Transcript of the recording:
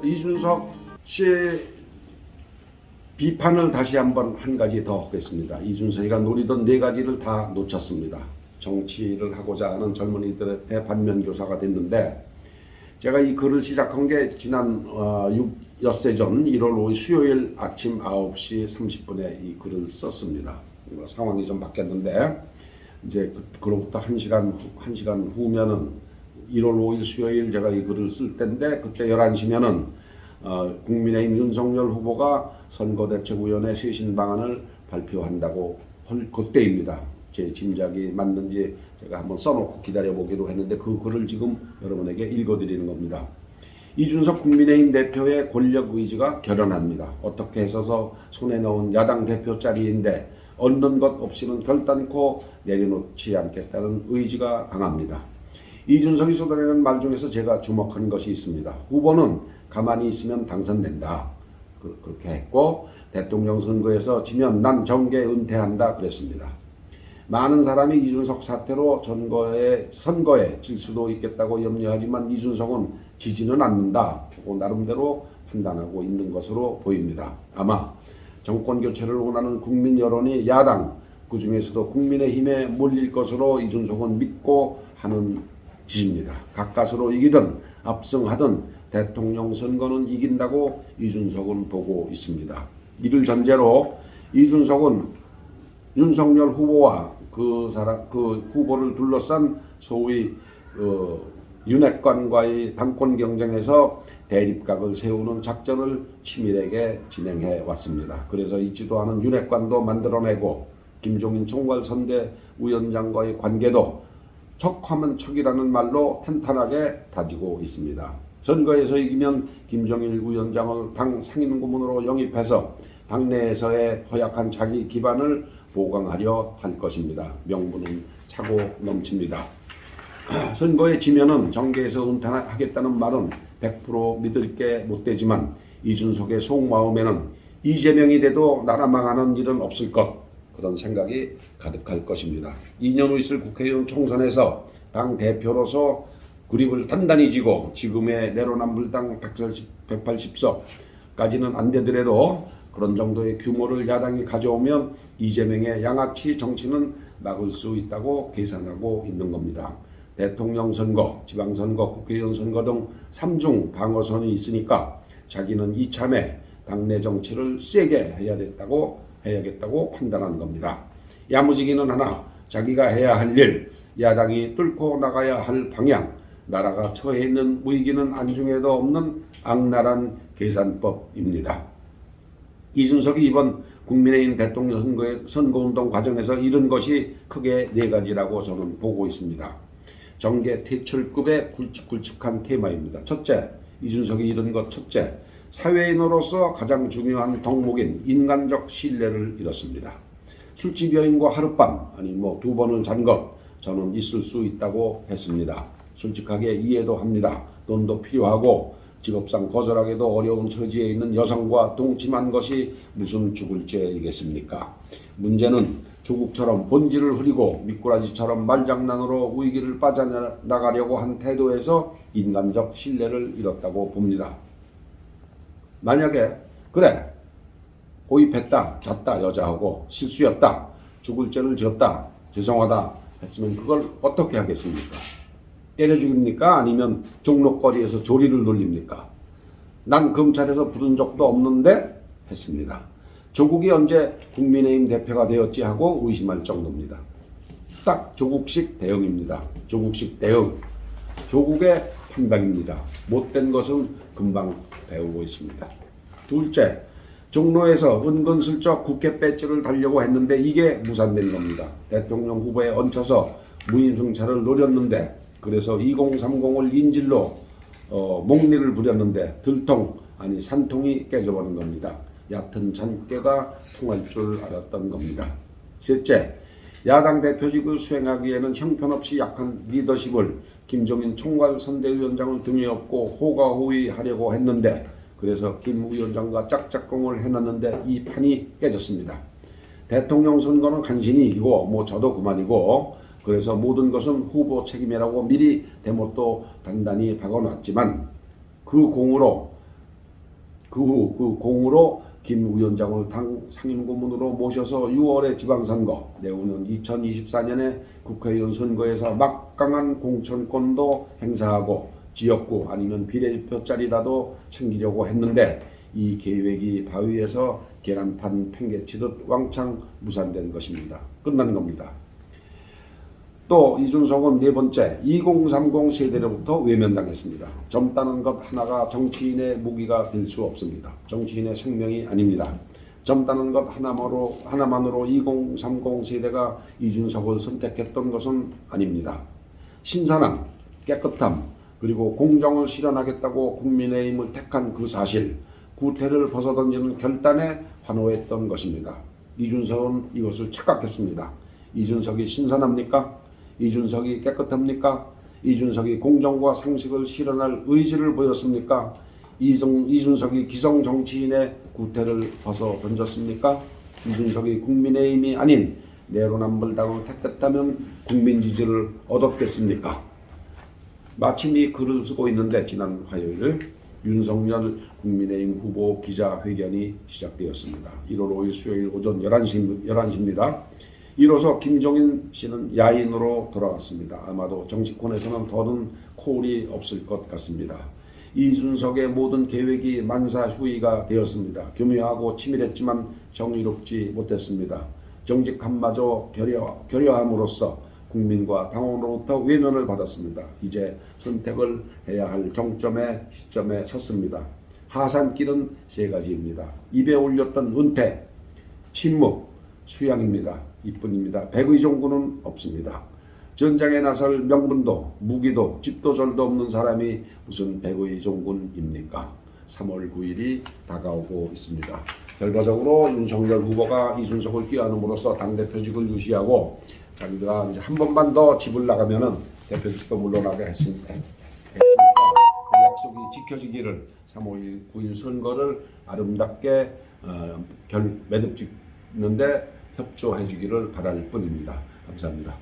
이준석 씨의 비판을 다시 한번 한 가지 더 하겠습니다. 이준석이가 노리던 네 가지를 다 놓쳤습니다. 정치를 하고자 하는 젊은이들의 반면교사가 됐는데, 제가 이 글을 시작한 게 지난 엿새 전 1월 5일 수요일 아침 9시 30분에 이 글을 썼습니다. 상황이 좀 바뀌었는데, 이제 그로부터 1시간 후면은 1월 5일 수요일 제가 이 글을 쓸 때인데, 그때 11시면은 국민의힘 윤석열 후보가 선거대책위원회 쇄신 방안을 발표한다고 할 그때입니다. 제 짐작이 맞는지 제가 한번 써놓고 기다려보기로 했는데, 그 글을 지금 여러분에게 읽어드리는 겁니다. 이준석 국민의힘 대표의 권력 의지가 결연합니다. 어떻게 해서서 손에 넣은 야당 대표 자리인데 얻는 것 없이는 결단코 내려놓지 않겠다는 의지가 강합니다. 이준석이 쏟아내는 말 중에서 제가 주목한 것이 있습니다. 후보는 가만히 있으면 당선된다. 그렇게 했고, 대통령 선거에서 지면 난 정계 은퇴한다 그랬습니다. 많은 사람이 이준석 사태로 선거에 질 수도 있겠다고 염려하지만 이준석은 지지는 않는다. 나름대로 판단하고 있는 것으로 보입니다. 아마 정권 교체를 원하는 국민 여론이 야당, 그 중에서도 국민의힘에 몰릴 것으로 이준석은 믿고 하는 짓입니다. 가까스로 이기든 압승하든 대통령 선거는 이긴다고 이준석은 보고 있습니다. 이를 전제로 이준석은 윤석열 후보와 그 후보를 둘러싼 소위 윤핵관과의 당권 경쟁에서 대립각을 세우는 작전을 치밀하게 진행해 왔습니다. 그래서 있지도 않은 윤핵관도 만들어내고, 김종인 총괄선대위원장과의 관계도 척하면 척이라는 말로 탄탄하게 다지고 있습니다. 선거에서 이기면 김종인 위원장을 당 상임고문으로 영입해서 당내에서의 허약한 자기 기반을 보강하려 할 것입니다. 명분은 차고 넘칩니다. 선거에 지면은 정계에서 은퇴하겠다는 말은 100% 믿을 게 못 되지만, 이준석의 속마음에는 이재명이 돼도 나라 망하는 일은 없을 것, 그런 생각이 가득할 것입니다. 2년 후 있을 국회의원 총선에서 당 대표로서 그립을 단단히 쥐고 지금의 내로남불당 180석까지는 안 되더라도 그런 정도의 규모를 야당이 가져오면 이재명의 양아치 정치는 막을 수 있다고 계산하고 있는 겁니다. 대통령 선거, 지방선거, 국회의원 선거 등 3중 방어선이 있으니까 자기는 이참에 당내 정치를 세게 해야겠다고 판단한 겁니다. 야무지기는 하나 자기가 해야 할 일, 야당이 뚫고 나가야 할 방향, 나라가 처해 있는 위기는 안중에도 없는 악랄한 계산법입니다. 이준석이 이번 국민의힘 대통령 선거운동 과정에서 잃은 것이 크게 네 가지라고 저는 보고 있습니다. 정계 퇴출급의 굵직굵직한 테마입니다. 첫째, 이준석이 잃은 것 첫째, 사회인으로서 가장 중요한 덕목인 인간적 신뢰를 잃었습니다. 술집 여인과 하룻밤, 아니 두 번을 잔 것, 저는 있을 수 있다고 했습니다. 솔직하게 이해도 합니다. 돈도 필요하고 직업상 거절하기도 어려운 처지에 있는 여성과 동침한 것이 무슨 죽을 죄이겠습니까? 문제는 조국처럼 본질을 흐리고 미꾸라지처럼 말장난으로 위기를 빠져나가려고 한 태도에서 인간적 신뢰를 잃었다고 봅니다. 만약에 그래, 고입했다, 잤다, 여자하고 실수였다, 죽을 죄를 지었다, 죄송하다 했으면 그걸 어떻게 하겠습니까? 때려 죽입니까? 아니면 종로거리에서 조리를 놀립니까? 난 검찰에서 부른 적도 없는데 했습니다. 조국이 언제 국민의힘 대표가 되었지 하고 의심할 정도입니다. 딱 조국식 대응입니다. 조국식 대응. 조국의 판단입니다. 못된 것은 금방 배우고 있습니다. 둘째, 종로에서 은근슬쩍 국회 배지를 달려고 했는데 이게 무산된 겁니다. 대통령 후보에 얹혀서 무임승차를 노렸는데, 그래서 2030을 인질로 목리를 부렸는데 산통이 깨져버린 겁니다. 얕은 잔깨가 통할 줄 알았던 겁니다. 셋째, 야당 대표직을 수행하기에는 형편없이 약한 리더십을 김종인 총괄선대위원장을 등에 업고 호가호위하려고 했는데, 그래서 김 위원장과 짝짝꿍을 해놨는데 이 판이 깨졌습니다. 대통령 선거는 간신히 이기고 저도 그만이고, 그래서 모든 것은 후보 책임이라고 미리 대못도 단단히 박아놨지만 그 공으로 그 후 그 공으로 김 위원장을 당 상임고문으로 모셔서 6월에 지방선거, 내후는 2024년에 국회의원 선거에서 막강한 공천권도 행사하고 지역구 아니면 비례표짜리라도 챙기려고 했는데 이 계획이 바위에서 계란판 팽개치듯 왕창 무산된 것입니다. 끝난 겁니다. 또 이준석은 네 번째 2030 세대로부터 외면당했습니다. 젊다는 것 하나가 정치인의 무기가 될 수 없습니다. 정치인의 생명이 아닙니다. 젊다는 것 하나만으로 2030 세대가 이준석을 선택했던 것은 아닙니다. 신선함, 깨끗함, 그리고 공정을 실현하겠다고 국민의힘을 택한 그 사실, 구태를 벗어던지는 결단에 환호했던 것입니다. 이준석은 이것을 착각했습니다. 이준석이 신선합니까? 이준석이 깨끗합니까? 이준석이 공정과 상식을 실현할 의지를 보였습니까? 이준석이 기성 정치인의 구태를 벗어 던졌습니까? 이준석이 국민의힘이 아닌 내로남불당을 택했다면 국민 지지를 얻었겠습니까? 마침 이 글을 쓰고 있는데 지난 화요일 윤석열 국민의힘 후보 기자회견이 시작되었습니다. 1월 5일 수요일 오전 11시입니다. 이로써 김종인 씨는 야인으로 돌아갔습니다. 아마도 정치권에서는 더는 코울이 없을 것 같습니다. 이준석의 모든 계획이 만사후이가 되었습니다. 교묘하고 치밀했지만 정의롭지 못했습니다. 정직함마저 결여함으로써 국민과 당원으로부터 외면을 받았습니다. 이제 선택을 해야 할 시점에 섰습니다. 하산길은 세 가지입니다. 입에 올렸던 은퇴, 침묵, 수양입니다. 이뿐입니다. 백의종군은 없습니다. 전장에 나설 명분도 무기도 집도 절도 없는 사람이 무슨 백의종군입니까? 3월 9일이 다가오고 있습니다. 결과적으로 윤석열 후보가 이준석을 껴안음으로써 당대표직을 유지하고 자기가 이제 한 번만 더 집을 나가면은 대표직도 물러나게 했으니까 그 약속이 지켜지기를 3월 9일 선거를 아름답게 매듭 짓는데 협조해 주기를 바랄 뿐입니다. 감사합니다.